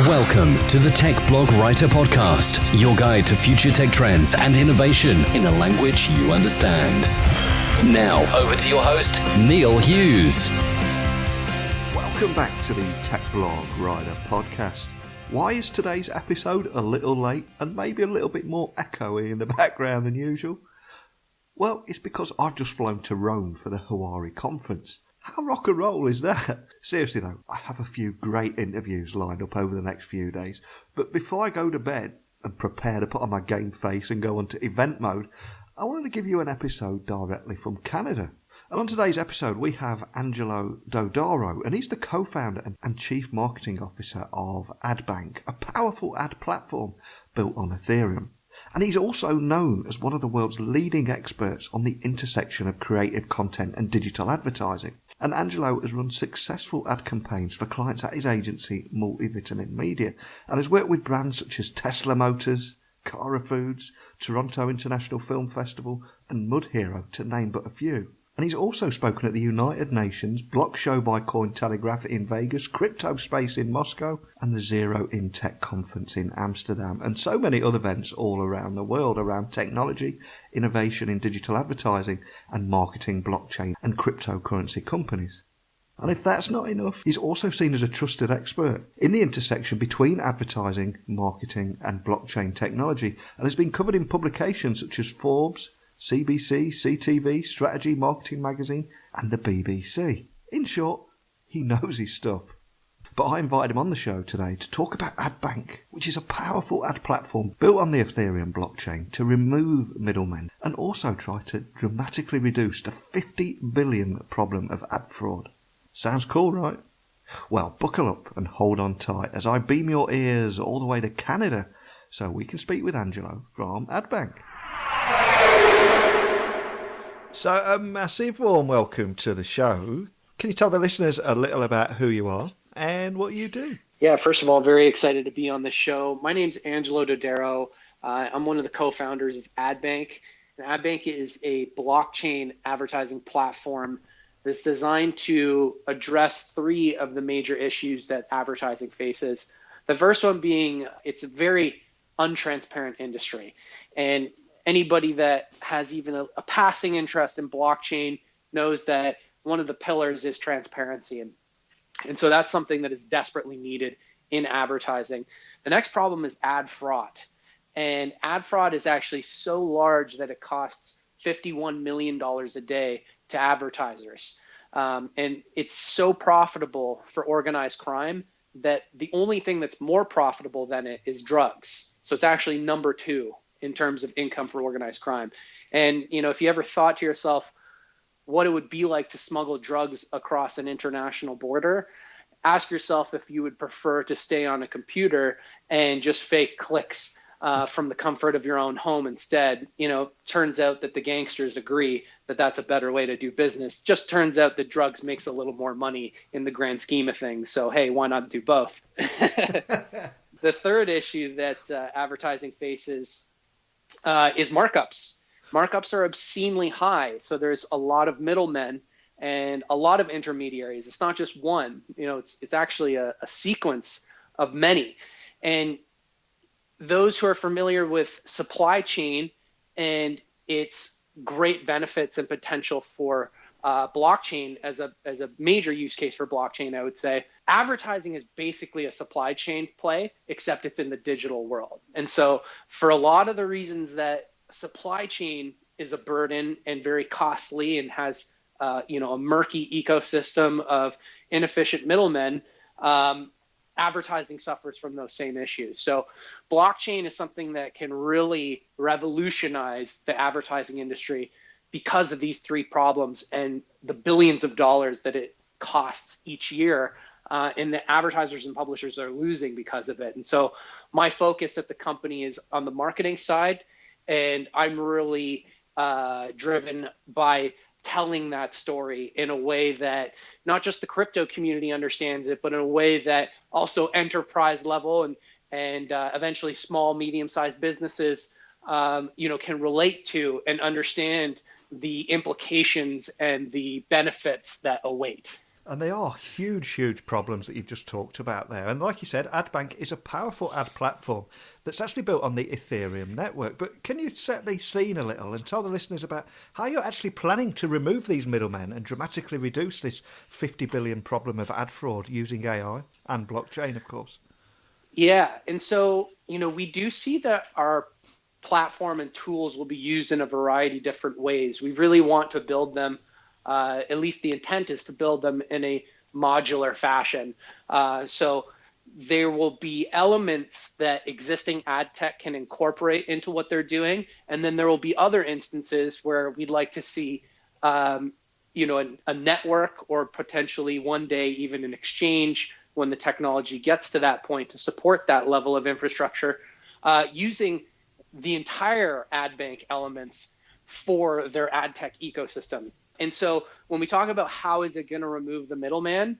Welcome to the Tech Blog Writer Podcast, your guide to future tech trends and innovation in a language you understand. Now, over to your host, Neil Hughes. Welcome back to the Tech Blog Writer Podcast. Why is today's episode a little late and maybe a little bit more echoey in the background than usual? Well, it's because I've just flown to Rome for the Howari conference. How rock and roll is that? Seriously though, I have a few great interviews lined up over the next few days. But before I go to bed and prepare to put on my game face and go onto event mode, I wanted to give you an episode directly from Canada. And on today's episode, we have Angelo Dodaro, and he's the co-founder and chief marketing officer of AdBank, a powerful ad platform built on Ethereum. And he's also known as one of the world's leading experts on the intersection of creative content and digital advertising. And Angelo has run successful ad campaigns for clients at his agency, Multivitamin Media, and has worked with brands such as Tesla Motors, Cara Foods, Toronto International Film Festival, and Mud Hero, to name but a few. And he's also spoken at the United Nations, Block Show by Cointelegraph in Vegas, Crypto Space in Moscow, and the Zero in Tech Conference in Amsterdam, and so many other events all around the world around technology, innovation in digital advertising, and marketing blockchain and cryptocurrency companies. And if that's not enough, he's also seen as a trusted expert in the intersection between advertising, marketing, and blockchain technology, and has been covered in publications such as Forbes, CBC, CTV, Strategy Marketing Magazine, and the BBC. In short, he knows his stuff. But I invited him on the show today to talk about AdBank, which is a powerful ad platform built on the Ethereum blockchain to remove middlemen and also try to dramatically reduce the 50 billion problem of ad fraud. Sounds cool, right? Well, buckle up and hold on tight as I beam your ears all the way to Canada so we can speak with Angelo from AdBank. So a massive warm welcome to the show. Can you tell the listeners a little about who you are and what you do? Yeah, first of all, very excited to be on the show. My name's Angelo Dodaro. I'm one of the co-founders of AdBank. And AdBank is a blockchain advertising platform that's designed to address three of the major issues that advertising faces. The first one being it's a very untransparent industry. And anybody that has even a passing interest in blockchain knows that one of the pillars is transparency. And so that's something that is desperately needed in advertising. The next problem is ad fraud. And ad fraud is actually so large that it costs $51 million a day to advertisers. And it's so profitable for organized crime that the only thing that's more profitable than it is drugs. So it's actually number two in terms of income for organized crime. And, you know, if you ever thought to yourself what it would be like to smuggle drugs across an international border, ask yourself if you would prefer to stay on a computer and just fake clicks from the comfort of your own home instead. You know, turns out that the gangsters agree that that's a better way to do business. Just turns out that drugs makes a little more money in the grand scheme of things. So, hey, why not do both? The third issue that advertising faces is markups. Markups are obscenely high. So there's a lot of middlemen and a lot of intermediaries. It's not just one, you know, it's actually a sequence of many. And those who are familiar with supply chain and its great benefits and potential for blockchain as a major use case for blockchain, I would say advertising is basically a supply chain play, except it's in the digital world. And so for a lot of the reasons that supply chain is a burden and very costly and has a murky ecosystem of inefficient middlemen, advertising suffers from those same issues. So blockchain is something that can really revolutionize the advertising industry because of these three problems and the billions of dollars that it costs each year, and the advertisers and publishers are losing because of it. And so my focus at the company is on the marketing side, and I'm really driven by telling that story in a way that not just the crypto community understands it, but in a way that also enterprise level and eventually small, medium-sized businesses, can relate to and understand the implications and the benefits that await. And they are huge, huge problems that you've just talked about there. And like you said, AdBank is a powerful ad platform that's actually built on the Ethereum network. But can you set the scene a little and tell the listeners about how you're actually planning to remove these middlemen and dramatically reduce this 50 billion problem of ad fraud using AI and blockchain, of course? Yeah. And so, we do see that our platform and tools will be used in a variety of different ways. We really want to build them. At least the intent is to build them in a modular fashion. So there will be elements that existing ad tech can incorporate into what they're doing. And then there will be other instances where we'd like to see, a network or potentially one day even an exchange when the technology gets to that point to support that level of infrastructure, using the entire AdBank elements for their ad tech ecosystem. And so when we talk about how is it going to remove the middleman,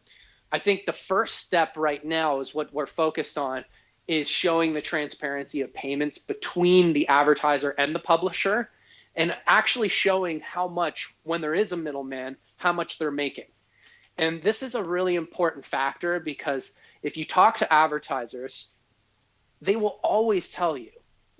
I think the first step right now is what we're focused on is showing the transparency of payments between the advertiser and the publisher, and actually showing how much, when there is a middleman, how much they're making. And this is a really important factor because if you talk to advertisers, they will always tell you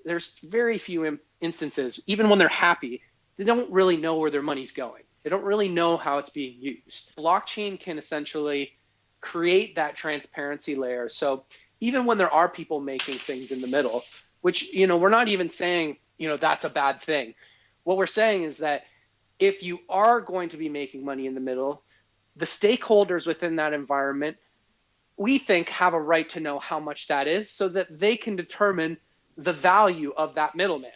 there's very few instances, even when they're happy, they don't really know where their money's going. They don't really know how it's being used. Blockchain can essentially create that transparency layer. So even when there are people making things in the middle, which, we're not even saying, that's a bad thing. What we're saying is that if you are going to be making money in the middle, the stakeholders within that environment, we think, have a right to know how much that is so that they can determine the value of that middleman,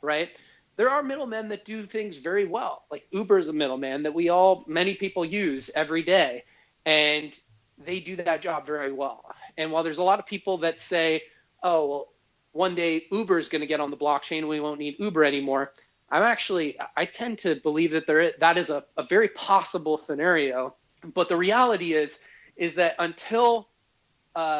right? There are middlemen that do things very well. Like Uber is a middleman that many people use every day, and they do that job very well. And while there's a lot of people that say, oh, well, one day Uber is going to get on the blockchain, we won't need Uber anymore. I tend to believe that that is a very possible scenario. But the reality is that until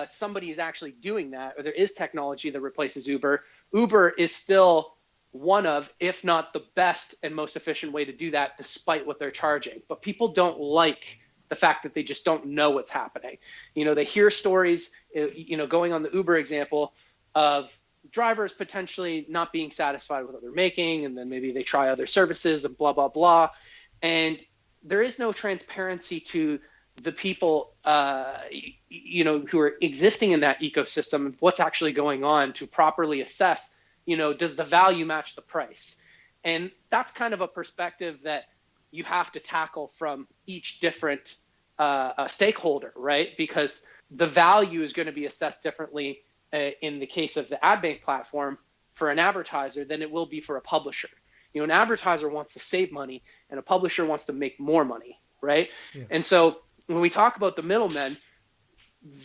somebody is actually doing that, or there is technology that replaces Uber, Uber is still one of, if not the best and most efficient way to do that, despite what they're charging. But people don't like the fact that they just don't know what's happening. They hear stories, going on the Uber example of drivers potentially not being satisfied with what they're making, and then maybe they try other services and blah, blah, blah. And there is no transparency to the people, who are existing in that ecosystem of what's actually going on to properly assess, does the value match the price? And that's kind of a perspective that you have to tackle from each different stakeholder, right? Because the value is going to be assessed differently in the case of the AdBank platform for an advertiser than it will be for a publisher. An advertiser wants to save money and a publisher wants to make more money, right? Yeah. And so when we talk about the middlemen,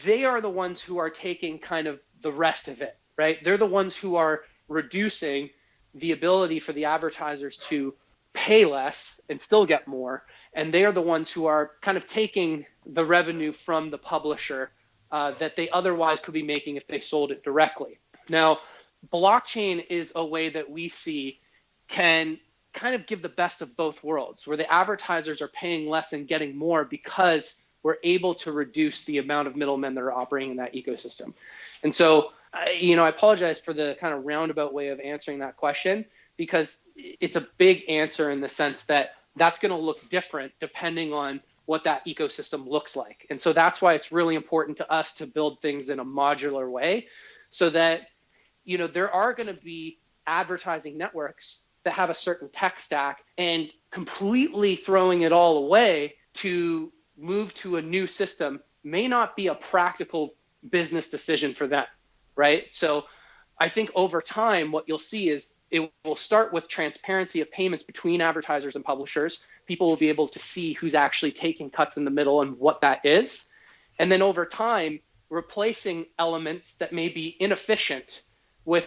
they are the ones who are taking kind of the rest of it, right? They're the ones who are reducing the ability for the advertisers to pay less and still get more. And they are the ones who are kind of taking the revenue from the publisher that they otherwise could be making if they sold it directly. Now, blockchain is a way that we see can kind of give the best of both worlds, where the advertisers are paying less and getting more because we're able to reduce the amount of middlemen that are operating in that ecosystem. And so, I apologize for the kind of roundabout way of answering that question, because it's a big answer in the sense that that's going to look different depending on what that ecosystem looks like. And so that's why it's really important to us to build things in a modular way so that, there are going to be advertising networks that have a certain tech stack, and completely throwing it all away to move to a new system may not be a practical business decision for them, right? So I think over time, what you'll see is it will start with transparency of payments between advertisers and publishers. People will be able to see who's actually taking cuts in the middle and what that is. And then over time, replacing elements that may be inefficient with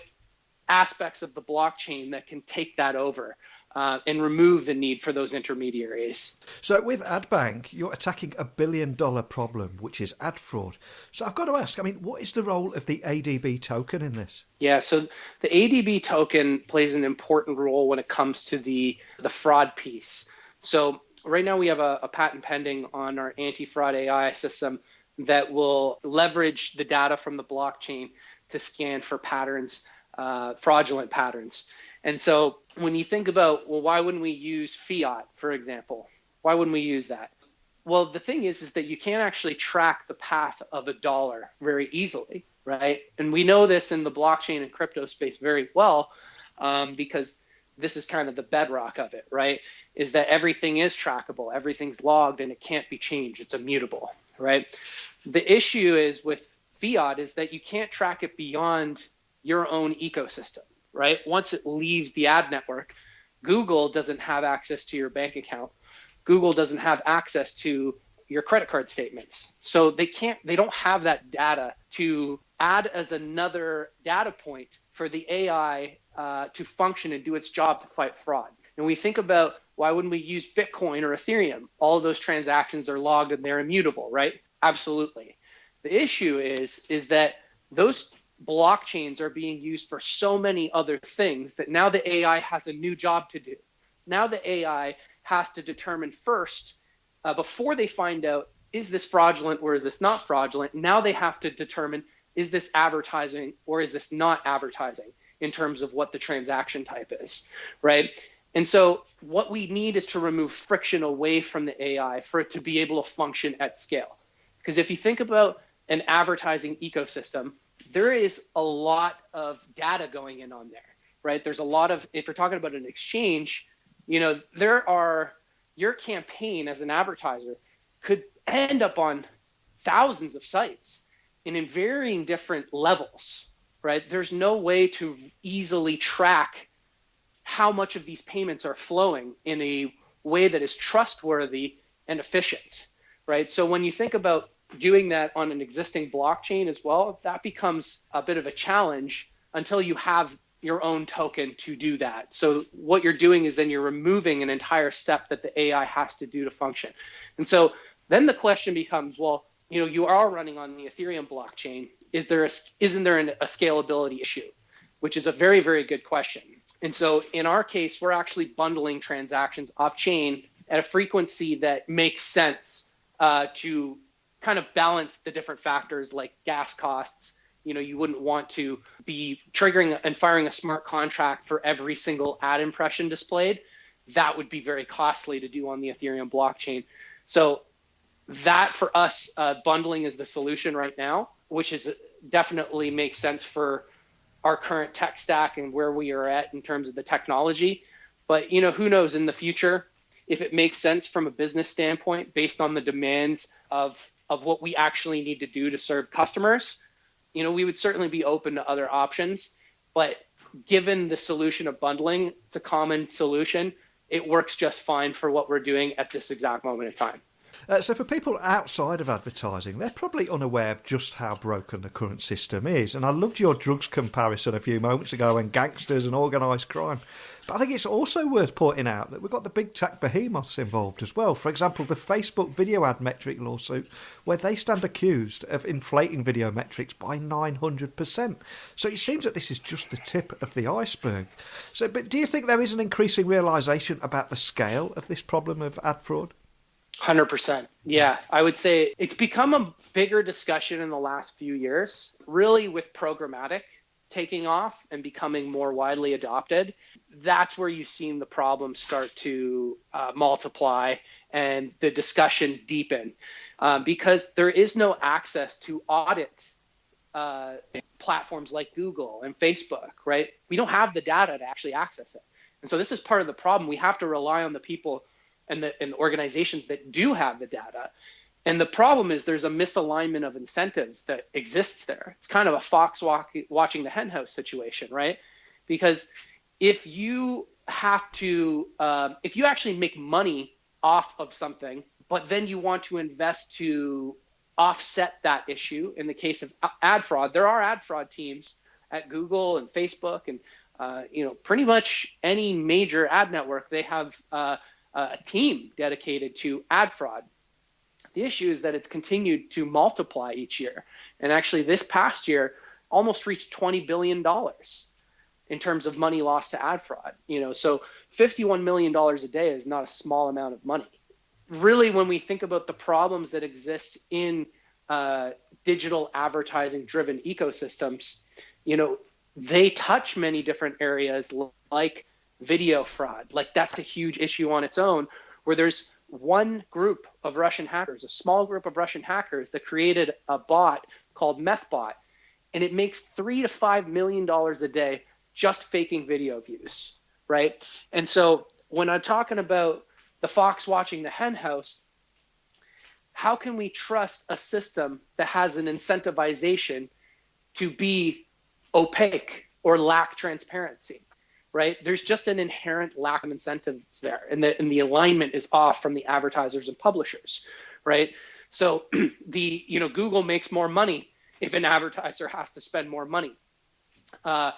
aspects of the blockchain that can take that over and remove the need for those intermediaries. So with AdBank, you're attacking $1 billion problem, which is ad fraud. So I've got to ask, what is the role of the ADB token in this? Yeah, so the ADB token plays an important role when it comes to the fraud piece. So right now we have a patent pending on our anti-fraud AI system that will leverage the data from the blockchain to scan for patterns, fraudulent patterns. And so when you think about, well, why wouldn't we use fiat, for example? Why wouldn't we use that? Well, the thing is that you can't actually track the path of a dollar very easily, right? And we know this in the blockchain and crypto space very well, because this is kind of the bedrock of it, right? Is that everything is trackable, everything's logged, and it can't be changed. It's immutable, right? The issue is with fiat is that you can't track it beyond your own ecosystem, right? Once it leaves the ad network, Google doesn't have access to your bank account. Google doesn't have access to your credit card statements. So they don't have that data to add as another data point for the AI to function and do its job to fight fraud. And we think about, why wouldn't we use Bitcoin or Ethereum? All of those transactions are logged and they're immutable, right? Absolutely. The issue is that those blockchains are being used for so many other things that now the AI has a new job to do. Now the AI has to determine first, before they find out, is this fraudulent or is this not fraudulent? Now they have to determine, is this advertising or is this not advertising in terms of what the transaction type is, right? And so what we need is to remove friction away from the AI for it to be able to function at scale. Because if you think about an advertising ecosystem, there is a lot of data going in on there, right? There's a lot of, if you're talking about an exchange, your campaign as an advertiser could end up on thousands of sites and in varying different levels, right? There's no way to easily track how much of these payments are flowing in a way that is trustworthy and efficient, right? So when you think about doing that on an existing blockchain as well, that becomes a bit of a challenge until you have your own token to do that. So what you're doing is then you're removing an entire step that the AI has to do to function. And so then the question becomes, well, you are running on the Ethereum blockchain. Isn't there a scalability issue? Which is a very, very good question. And so in our case, we're actually bundling transactions off chain at a frequency that makes sense to kind of balance the different factors like gas costs. You wouldn't want to be triggering and firing a smart contract for every single ad impression displayed. That would be very costly to do on the Ethereum blockchain. So that for us, bundling is the solution right now, which is definitely makes sense for our current tech stack and where we are at in terms of the technology. But who knows in the future if it makes sense from a business standpoint based on the demands of what we actually need to do to serve customers. We would certainly be open to other options, but given the solution of bundling, it's a common solution. It works just fine for what we're doing at this exact moment in time. So for people outside of advertising, they're probably unaware of just how broken the current system is. And I loved your drugs comparison a few moments ago and gangsters and organised crime. But I think it's also worth pointing out that we've got the big tech behemoths involved as well. For example, the Facebook video ad metric lawsuit, where they stand accused of inflating video metrics by 900%. So it seems that this is just the tip of the iceberg. But do you think there is an increasing realisation about the scale of this problem of ad fraud? 100%. Yeah, I would say it's become a bigger discussion in the last few years, really with programmatic taking off and becoming more widely adopted. That's where you've seen the problem start to multiply and the discussion deepen because there is no access to audit platforms like Google and Facebook, right? We don't have the data to actually access it. And so this is part of the problem. We have to rely on the people and the organizations that do have the data. And the problem is there's a misalignment of incentives that exists there. It's kind of a fox watching the henhouse situation, right? Because if you have to, if you actually make money off of something, but then you want to invest to offset that issue, in the case of ad fraud, there are ad fraud teams at Google and Facebook and pretty much any major ad network, they have a team dedicated to ad fraud. The issue is that it's continued to multiply each year. And actually this past year almost reached $20 billion in terms of money lost to ad fraud. So $51 million a day is not a small amount of money. really, when we think about the problems that exist in digital advertising driven ecosystems, they touch many different areas like video fraud. Like, that's a huge issue on its own, where there's one group of Russian hackers, a small group of Russian hackers, that created a bot called MethBot, and it makes $3 to $5 million a day just faking video views, right? And so when I'm talking about the fox watching the hen house, how can we trust a system that has an incentivization to be opaque or lack transparency, right? There's just an inherent lack of incentives there, and the alignment is off from the advertisers and publishers, right? So Google makes more money if an advertiser has to spend more money. A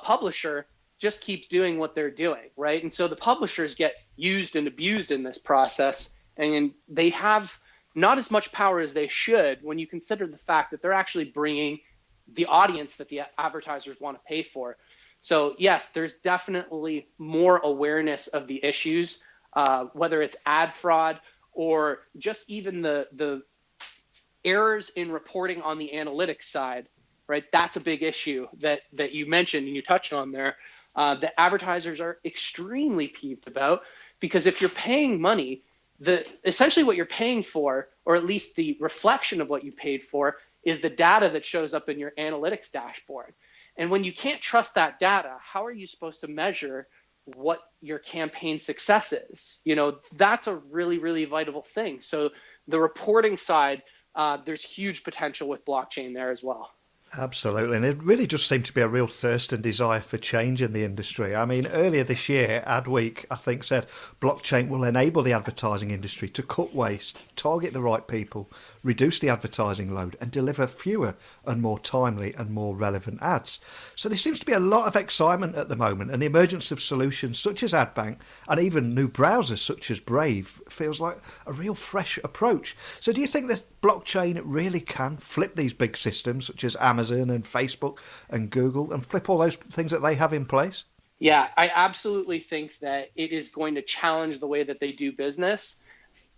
publisher just keeps doing what they're doing, right? And so the publishers get used and abused in this process, and they have not as much power as they should when you consider the fact that they're actually bringing the audience that the advertisers want to pay for. So yes, there's definitely more awareness of the issues, whether it's ad fraud or just even the errors in reporting on the analytics side, right? That's a big issue that you mentioned and you touched on there, that advertisers are extremely peeved about, because if you're paying money, essentially what you're paying for, or at least the reflection of what you paid for, is the data that shows up in your analytics dashboard. And when you can't trust that data, how are you supposed to measure what your campaign success is? That's a really, really vital thing. So the reporting side, there's huge potential with blockchain there as well. Absolutely, and it really just seemed to be a real thirst and desire for change in the industry. I mean, earlier this year, Adweek, I think, said blockchain will enable the advertising industry to cut waste, target the right people, reduce the advertising load, and deliver fewer and more timely and more relevant ads. So there seems to be a lot of excitement at the moment, and the emergence of solutions such as AdBank and even new browsers such as Brave feels like a real fresh approach. So do you think that blockchain really can flip these big systems such as Amazon and Facebook and Google and flip all those things that they have in place? Yeah, I absolutely think that it is going to challenge the way that they do business.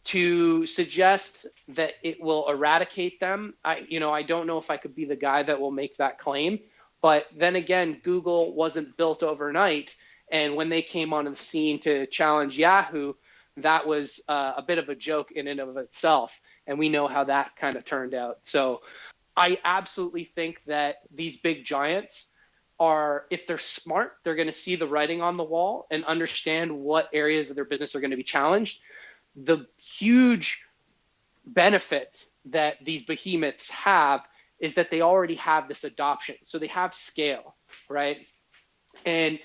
To suggest that it will eradicate them, I don't know if I could be the guy that will make that claim. But then again, Google wasn't built overnight. And when they came on the scene to challenge Yahoo, that was a bit of a joke in and of itself. And we know how that kind of turned out. So I absolutely think that these big giants are, if they're smart, they're going to see the writing on the wall and understand what areas of their business are going to be challenged. The huge benefit that these behemoths have is that they already have this adoption. So they have scale, right? And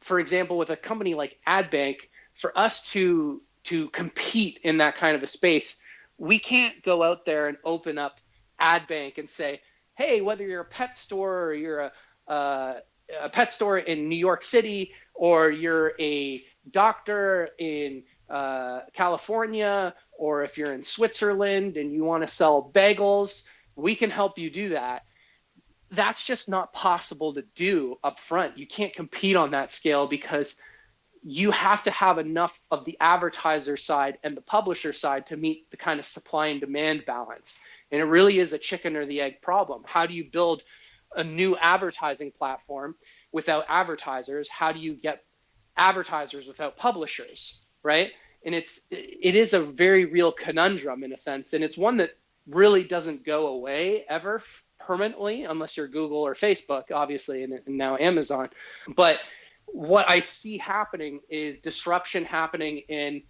for example, with a company like AdBank, for us to compete in that kind of a space, we can't go out there and open up AdBank and say, hey, whether you're a pet store or you're a pet store in New York City, or you're a doctor in California, or if you're in Switzerland and you want to sell bagels, we can help you do that. That's just not possible to do up front. You can't compete on that scale because you have to have enough of the advertiser side and the publisher side to meet the kind of supply and demand balance. And it really is a chicken or the egg problem. How do you build a new advertising platform without advertisers? How do you get advertisers without publishers, right? And it is a very real conundrum in a sense, and it's one that really doesn't go away ever permanently unless you're Google or Facebook, obviously, and now Amazon. But what I see happening is disruption happening in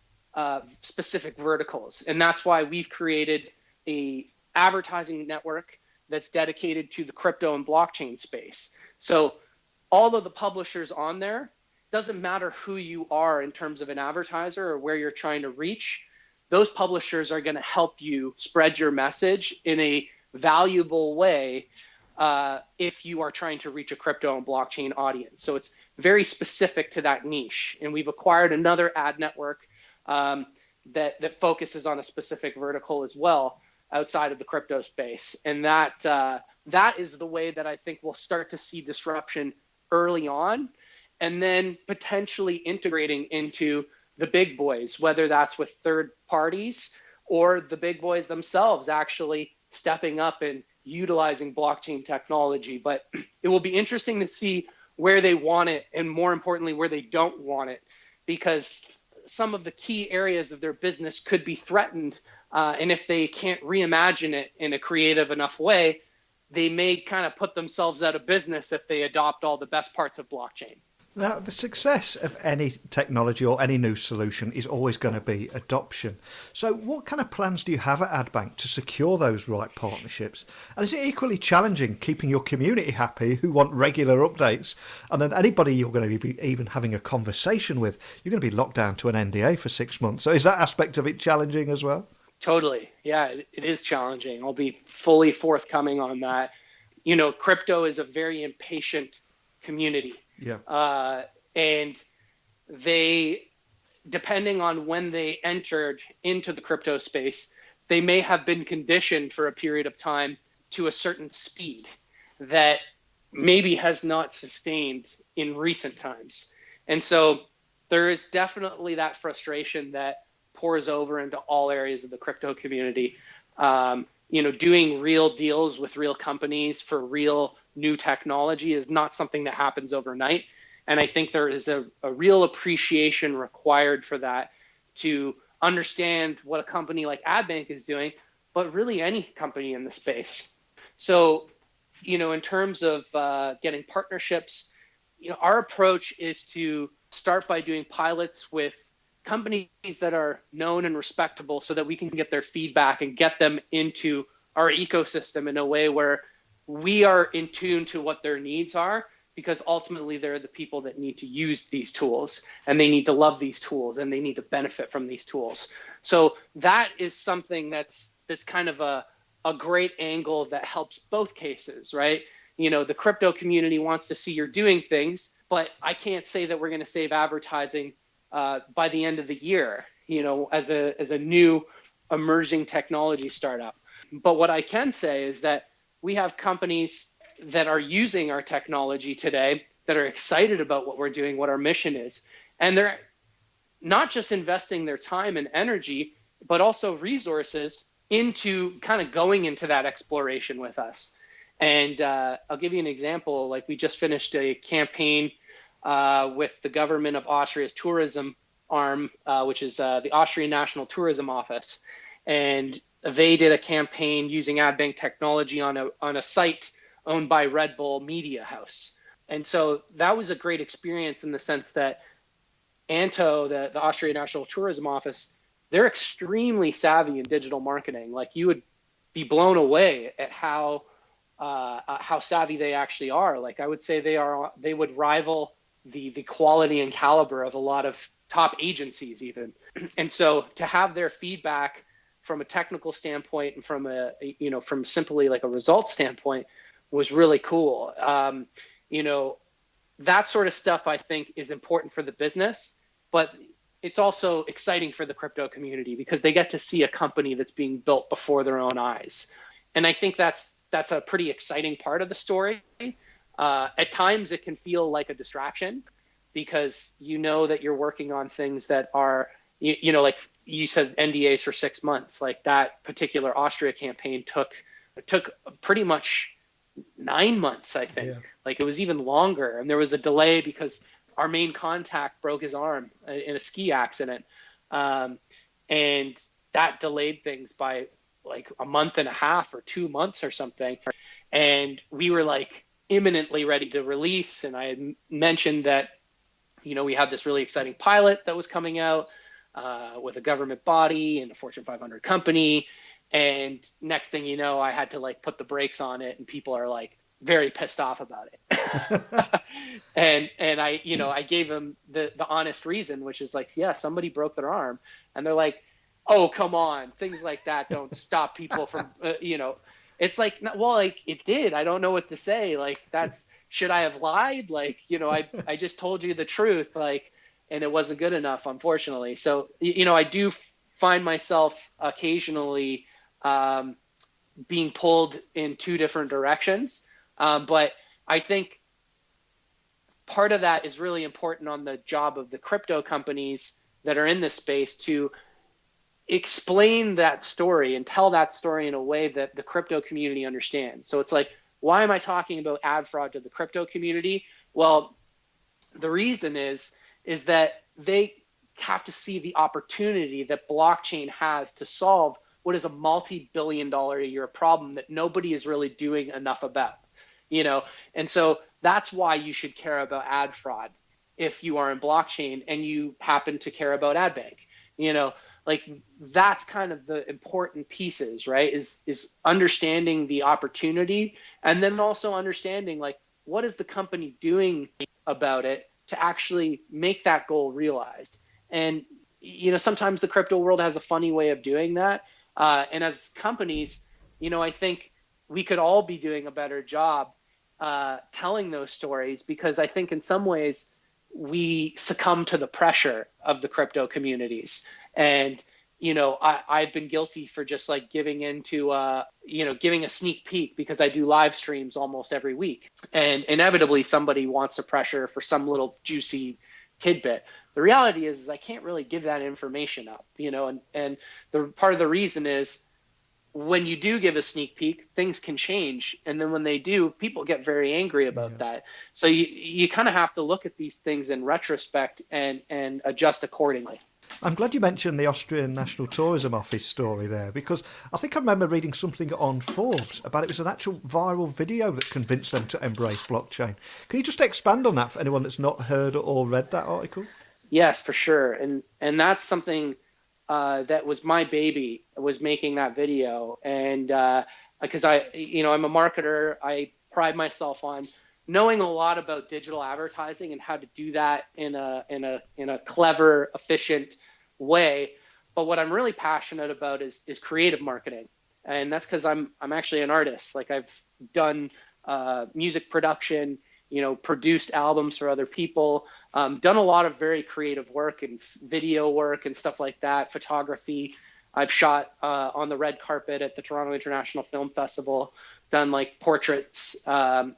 specific verticals, and that's why we've created a advertising network that's dedicated to the crypto and blockchain space. So all of the publishers on there, doesn't matter who you are in terms of an advertiser or where you're trying to reach, those publishers are going to help you spread your message in a valuable way if you are trying to reach a crypto and blockchain audience. So it's very specific to that niche. And we've acquired another ad network that focuses on a specific vertical as well outside of the crypto space. And that is the way that I think we'll start to see disruption early on, and then potentially integrating into the big boys, whether that's with third parties or the big boys themselves actually stepping up and utilizing blockchain technology. But it will be interesting to see where they want it, and more importantly, where they don't want it, because some of the key areas of their business could be threatened. And if they can't reimagine it in a creative enough way, they may kind of put themselves out of business if they adopt all the best parts of blockchain. Now, the success of any technology or any new solution is always going to be adoption. So what kind of plans do you have at AdBank to secure those right partnerships? And is it equally challenging keeping your community happy who want regular updates? And then anybody you're going to be even having a conversation with, you're going to be locked down to an NDA for 6 months. So is that aspect of it challenging as well? Totally. Yeah, it is challenging. I'll be fully forthcoming on that. You know, crypto is a very impatient community. Yeah. And they, depending on when they entered into the crypto space, they may have been conditioned for a period of time to a certain speed that maybe has not sustained in recent times. And so there is definitely that frustration that pours over into all areas of the crypto community. You know, doing real deals with real companies for real new technology is not something that happens overnight. And I think there is a real appreciation required for that, to understand what a company like AdBank is doing, but really any company in the space. So, you know, in terms of getting partnerships, you know, our approach is to start by doing pilots with companies that are known and respectable, so that we can get their feedback and get them into our ecosystem in a way where we are in tune to what their needs are, because ultimately they're the people that need to use these tools, and they need to love these tools, and they need to benefit from these tools. So that is something that's kind of a great angle that helps both cases, right? You know, the crypto community wants to see you're doing things, but I can't say that we're going to save advertising by the end of the year, you know, as a new emerging technology startup. But what I can say is that we have companies that are using our technology today that are excited about what we're doing, what our mission is. And they're not just investing their time and energy, but also resources into kind of going into that exploration with us. And I'll give you an example. Like, we just finished a campaign with the government of Austria's tourism arm, which is the Austrian National Tourism Office. And they did a campaign using AdBank technology on a site owned by Red Bull Media House. And so that was a great experience in the sense that ANTO, the Austrian National Tourism Office, they're extremely savvy in digital marketing. Like, you would be blown away at how savvy they actually are. Like, I would say they would rival the quality and caliber of a lot of top agencies even. And so to have their feedback from a technical standpoint and from simply like a results standpoint was really cool. You know, that sort of stuff I think is important for the business, but it's also exciting for the crypto community because they get to see a company that's being built before their own eyes. And I think that's a pretty exciting part of the story. At times it can feel like a distraction because you know that you're working on things that are, you know, like you said, NDAs for 6 months. Like, that particular Austria campaign took pretty much 9 months, I think. Yeah. Like, it was even longer. And there was a delay because our main contact broke his arm in a ski accident. And that delayed things by like a month and a half or 2 months or something. And we were like imminently ready to release. And I had mentioned that, you know, we had this really exciting pilot that was coming out with a government body and a Fortune 500 company. And next thing you know, I had to like put the brakes on it, and people are like very pissed off about it. and I, you know, I gave them the honest reason, which is like, yeah, somebody broke their arm. And they're like, oh, come on. Things like that don't stop people from, you know, it's like, well, like it did. I don't know what to say. Like, should I have lied? Like, you know, I just told you the truth, like, and it wasn't good enough, unfortunately. So, you know, I do find myself occasionally being pulled in two different directions. But I think part of that is really important on the job of the crypto companies that are in this space to explain that story and tell that story in a way that the crypto community understands. So it's like, why am I talking about ad fraud to the crypto community? Well, the reason is that they have to see the opportunity that blockchain has to solve what is a multi-billion-dollar a year problem that nobody is really doing enough about, you know? And so that's why you should care about ad fraud if you are in blockchain and you happen to care about AdBank, you know? Like, that's kind of the important pieces, right? Is understanding the opportunity, and then also understanding, like, what is the company doing about it to actually make that goal realized. And, you know, sometimes the crypto world has a funny way of doing that. And as companies, you know, I think we could all be doing a better job telling those stories, because I think in some ways we succumb to the pressure of the crypto communities. And, you know, I've been guilty for just like giving into, you know, giving a sneak peek, because I do live streams almost every week. And inevitably somebody wants to pressure for some little juicy tidbit. The reality is I can't really give that information up, you know, and the part of the reason is when you do give a sneak peek, things can change. And then when they do, people get very angry about that. So you kind of have to look at these things in retrospect and adjust accordingly. I'm glad you mentioned the Austrian National Tourism Office story there, because I think I remember reading something on Forbes about it was an actual viral video that convinced them to embrace blockchain. Can you just expand on that for anyone that's not heard or read that article? Yes, for sure. And that's something that was my baby, was making that video. And because I'm a marketer, I pride myself on knowing a lot about digital advertising and how to do that in a clever, efficient way. But what I'm really passionate about is creative marketing. And that's because I'm actually an artist. Like, I've done music production, you know, produced albums for other people, done a lot of very creative work and video work and stuff like that, photography. I've shot on the red carpet at the Toronto International Film Festival, done like portraits,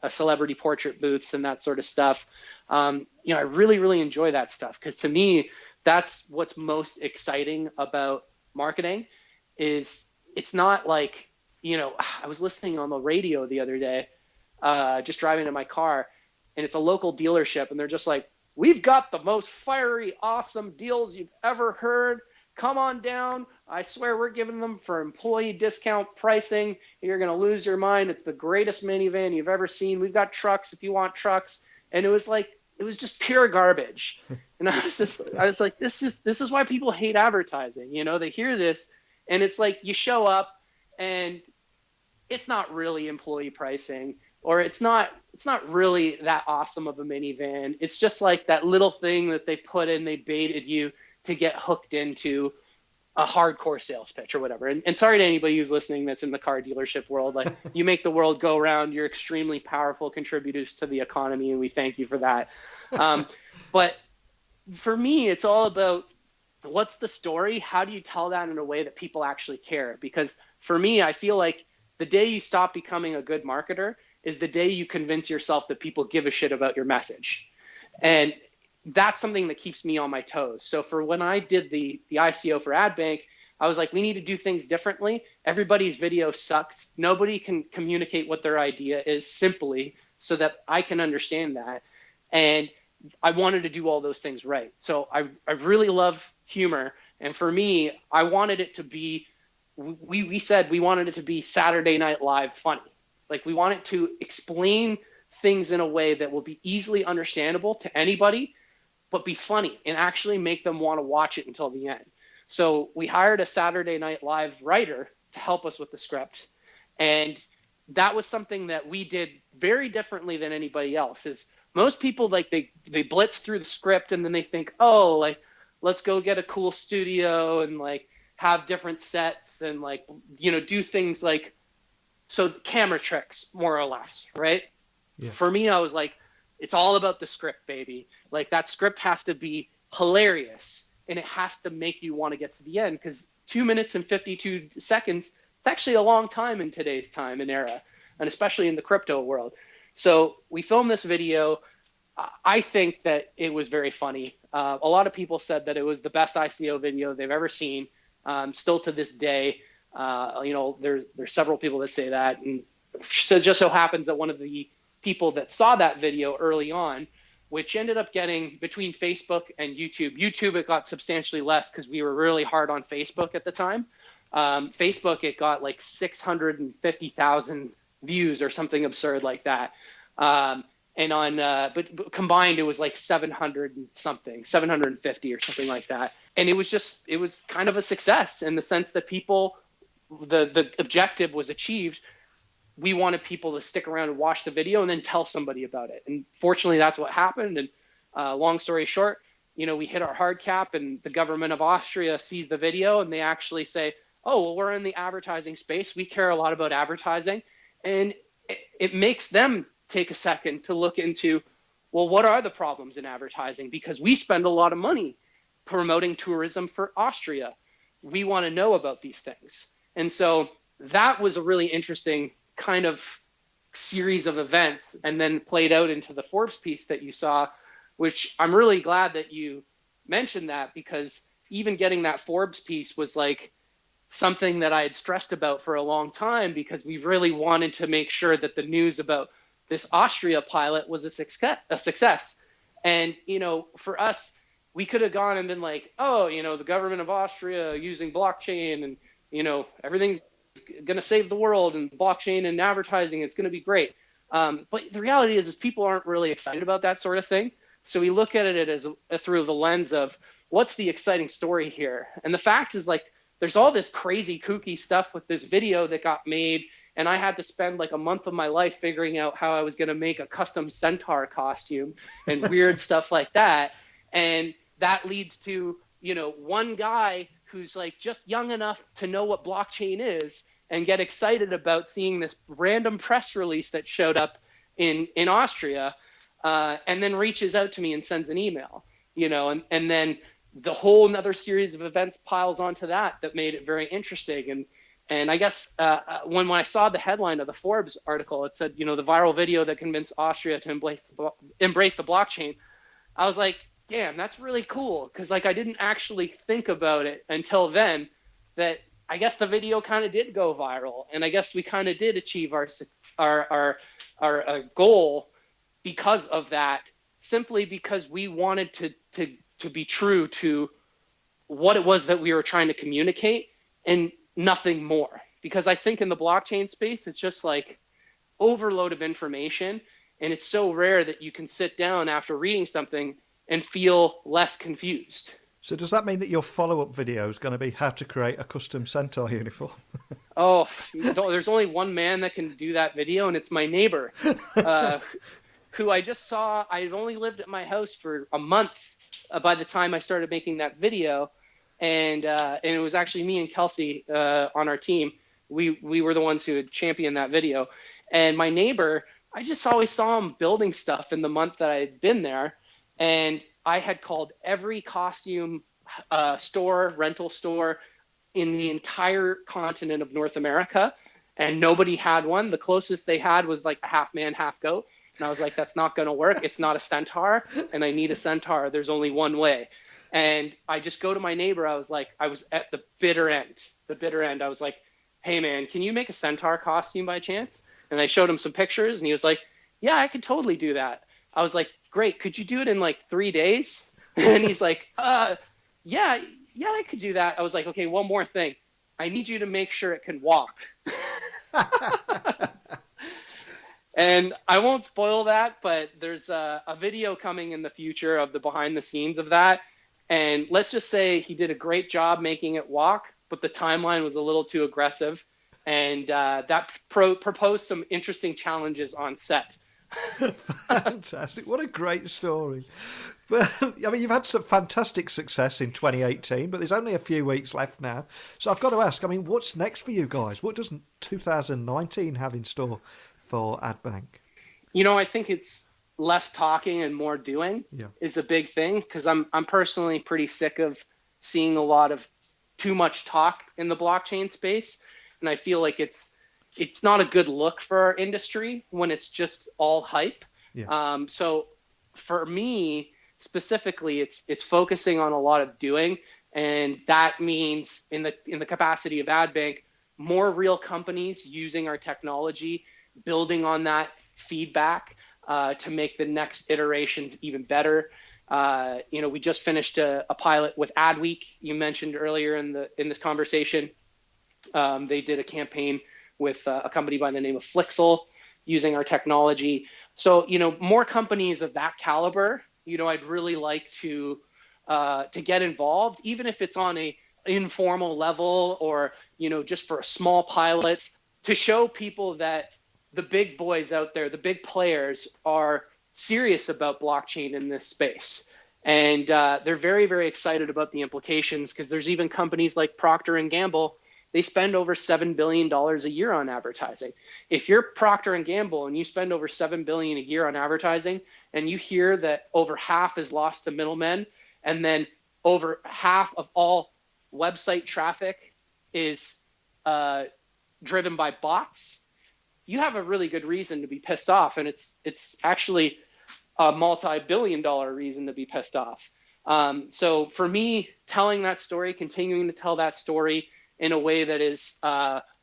celebrity portrait booths and that sort of stuff. You know, I really, really enjoy that stuff, because to me, that's what's most exciting about marketing. Is it's not like, you know, I was listening on the radio the other day, just driving in my car, and it's a local dealership, and they're just like, "We've got the most fiery, awesome deals you've ever heard. Come on down. I swear we're giving them for employee discount pricing. You're going to lose your mind. It's the greatest minivan you've ever seen. We've got trucks if you want trucks." And it was just pure garbage. And I was like, this is why people hate advertising. You know, they hear this and it's like, you show up and it's not really employee pricing, or it's not really that awesome of a minivan. It's just like that little thing that they put in, they baited you to get hooked into a hardcore sales pitch or whatever. And sorry to anybody who's listening that's in the car dealership world. Like, you make the world go round. You're extremely powerful contributors to the economy, and we thank you for that. But for me, it's all about, what's the story? How do you tell that in a way that people actually care? Because for me, I feel like the day you stop becoming a good marketer is the day you convince yourself that people give a shit about your message. And that's something that keeps me on my toes. So for when I did the ICO for AdBank, I was like, we need to do things differently. Everybody's video sucks. Nobody can communicate what their idea is simply, so that I can understand that. And I wanted to do all those things right. So I really love humor. And for me, I wanted it to be, we said we wanted it to be Saturday Night Live funny. Like, we wanted to explain things in a way that will be easily understandable to anybody, but be funny and actually make them want to watch it until the end. So we hired a Saturday Night Live writer to help us with the script. And that was something that we did very differently than anybody else. Is most people, like, they blitz through the script and then they think, oh, like, let's go get a cool studio and like have different sets and like, you know, do things like, so camera tricks, more or less, right? Yeah. For me, I was like, it's all about the script, baby. Like, that script has to be hilarious and it has to make you want to get to the end, because 2 minutes and 52 seconds, it's actually a long time in today's time and era, and especially in the crypto world. So we filmed this video. I think that it was very funny. A lot of people said that it was the best ICO video they've ever seen. Still to this day, there's several people that say that. And so it just so happens that one of the people that saw that video early on, which ended up getting between Facebook and YouTube, it got substantially less because we were really hard on Facebook at the time. Facebook, it got like 650,000 views or something absurd like that. And on, but combined, it was like 700 and something, 750 or something like that. And it was kind of a success in the sense that people, the objective was achieved. We wanted people to stick around and watch the video and then tell somebody about it. And fortunately, that's what happened. And long story short, we hit our hard cap, and the government of Austria sees the video, and they actually say, oh, well, we're in the advertising space. We care a lot about advertising. And it makes them take a second to look into, well, what are the problems in advertising? Because we spend a lot of money promoting tourism for Austria. We want to know about these things. And so that was a really interesting kind of series of events, and then played out into the Forbes piece that you saw, which I'm really glad that you mentioned that, because even getting that Forbes piece was like something that I had stressed about for a long time, because we really wanted to make sure that the news about this Austria pilot was a success. And, for us, we could have gone and been like, oh, the government of Austria using blockchain and, everything's going to save the world, and blockchain and advertising, it's going to be great. But the reality is people aren't really excited about that sort of thing. So we look at it as through the lens of what's the exciting story here. And the fact is, like, there's all this crazy kooky stuff with this video that got made, and I had to spend like a month of my life figuring out how I was going to make a custom centaur costume and weird stuff like that. And that leads to, one guy who's like just young enough to know what blockchain is and get excited about seeing this random press release that showed up in Austria, and then reaches out to me and sends an email, and then the whole another series of events piles onto that made it very interesting. And I guess when I saw the headline of the Forbes article, it said, the viral video that convinced Austria to embrace the blockchain, I was like, damn, that's really cool. Because like I didn't actually think about it until then, that I guess the video kind of did go viral, and I guess we kind of did achieve our goal because of that, simply because we wanted to be true to what it was that we were trying to communicate and nothing more. Because I think in the blockchain space, it's just like overload of information, and it's so rare that you can sit down after reading something and feel less confused. So does that mean that your follow-up video is going to be how to create a custom centaur uniform? Oh, there's only one man that can do that video, and it's my neighbor, who I just saw. I had only lived at my house for a month by the time I started making that video, and it was actually me and Kelsey on our team. We were the ones who had championed that video. And my neighbor, I just always saw him building stuff in the month that I had been there. And I had called every costume rental store in the entire continent of North America, and nobody had one. The closest they had was like a half man, half goat. And I was like, that's not going to work. It's not a centaur, and I need a centaur. There's only one way. And I just go to my neighbor. I was at the bitter end. I was like, hey man, can you make a centaur costume by chance? And I showed him some pictures, and he was like, yeah, I could totally do that. I was like, great. Could you do it in like 3 days? And he's like, yeah, I could do that. I was like, okay, one more thing. I need you to make sure it can walk. And I won't spoil that, but there's a video coming in the future of the behind the scenes of that. And let's just say he did a great job making it walk, but the timeline was a little too aggressive. And that proposed some interesting challenges on set. Fantastic. What a great story. But I mean, you've had some fantastic success in 2018, but there's only a few weeks left now. So I've got to ask, I mean, what's next for you guys? What does 2019 have in store for AdBank? I think it's less talking and more doing is a big thing, because I'm personally pretty sick of seeing a lot of too much talk in the blockchain space. And I feel like it's not a good look for our industry when it's just all hype. Yeah. So for me specifically, it's focusing on a lot of doing, and that means in the capacity of AdBank, more real companies using our technology, building on that feedback to make the next iterations even better. We just finished a pilot with Adweek. You mentioned earlier in this conversation. They did a campaign with a company by the name of Flixel using our technology. So, more companies of that caliber, I'd really like to get involved, even if it's on a informal level or, just for a small pilot, to show people that the big boys out there, the big players, are serious about blockchain in this space. And they're very, very excited about the implications, because there's even companies like Procter & Gamble. They spend over $7 billion a year on advertising. If you're Procter & Gamble and you spend over $7 billion a year on advertising, and you hear that over half is lost to middlemen, and then over half of all website traffic is driven by bots, you have a really good reason to be pissed off. And it's actually a multi-billion-dollar reason to be pissed off. So for me, telling that story, continuing to tell that story in a way that is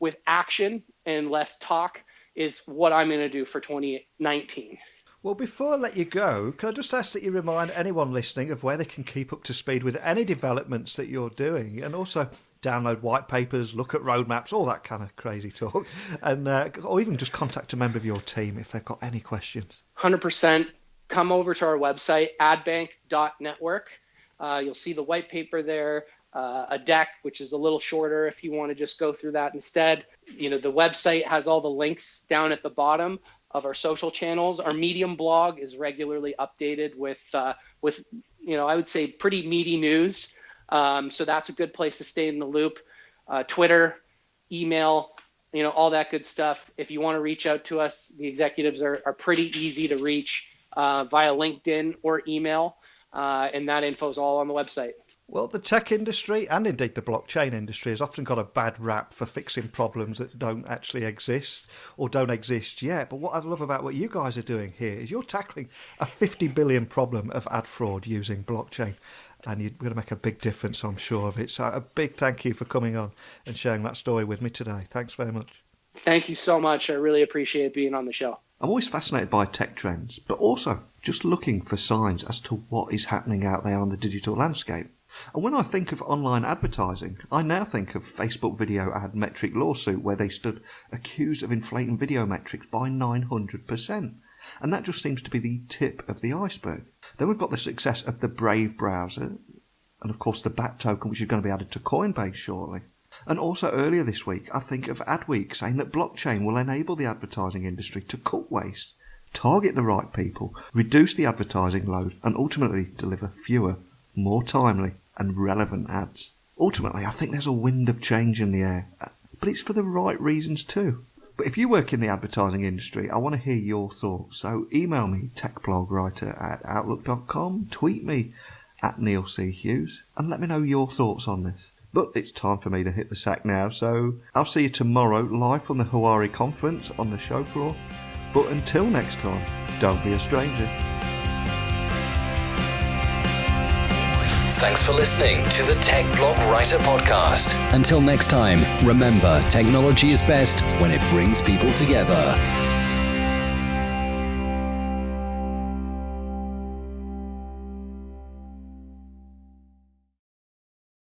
with action and less talk, is what I'm going to do for 2019. Well, before I let you go, can I just ask that you remind anyone listening of where they can keep up to speed with any developments that you're doing, and also download white papers, look at roadmaps, all that kind of crazy talk, and or even just contact a member of your team if they've got any questions? 100%. Come over to our website, adbank.network. You'll see the white paper there, a deck, which is a little shorter if you want to just go through that instead. The website has all the links down at the bottom of our social channels. Our Medium blog is regularly updated with I would say pretty meaty news. So that's a good place to stay in the loop. Twitter, email, all that good stuff. If you want to reach out to us, the executives are pretty easy to reach via LinkedIn or email, and that info is all on the website. Well, the tech industry, and indeed the blockchain industry, has often got a bad rap for fixing problems that don't actually exist or don't exist yet. But what I love about what you guys are doing here is you're tackling a 50 billion problem of ad fraud using blockchain. And you're going to make a big difference, I'm sure of it. So a big thank you for coming on and sharing that story with me today. Thanks very much. Thank you so much. I really appreciate being on the show. I'm always fascinated by tech trends, but also just looking for signs as to what is happening out there on the digital landscape. And when I think of online advertising, I now think of Facebook video ad metric lawsuit, where they stood accused of inflating video metrics by 900%. And that just seems to be the tip of the iceberg. Then we've got the success of the Brave browser, and of course the BAT token, which is going to be added to Coinbase shortly. And also earlier this week, I think of Adweek saying that blockchain will enable the advertising industry to cut waste, target the right people, reduce the advertising load, and ultimately deliver fewer, more timely and relevant ads. Ultimately, I think there's a wind of change in the air, but it's for the right reasons too. But if you work in the advertising industry, I want to hear your thoughts. So email me, techblogwriter@outlook.com, tweet me @NeilC.Hughes, and let me know your thoughts on this. But it's time for me to hit the sack now, so I'll see you tomorrow live from the Huawei conference on the show floor. But until next time, don't be a stranger. Thanks for listening to the Tech Blog Writer Podcast. Until next time, remember, technology is best when it brings people together.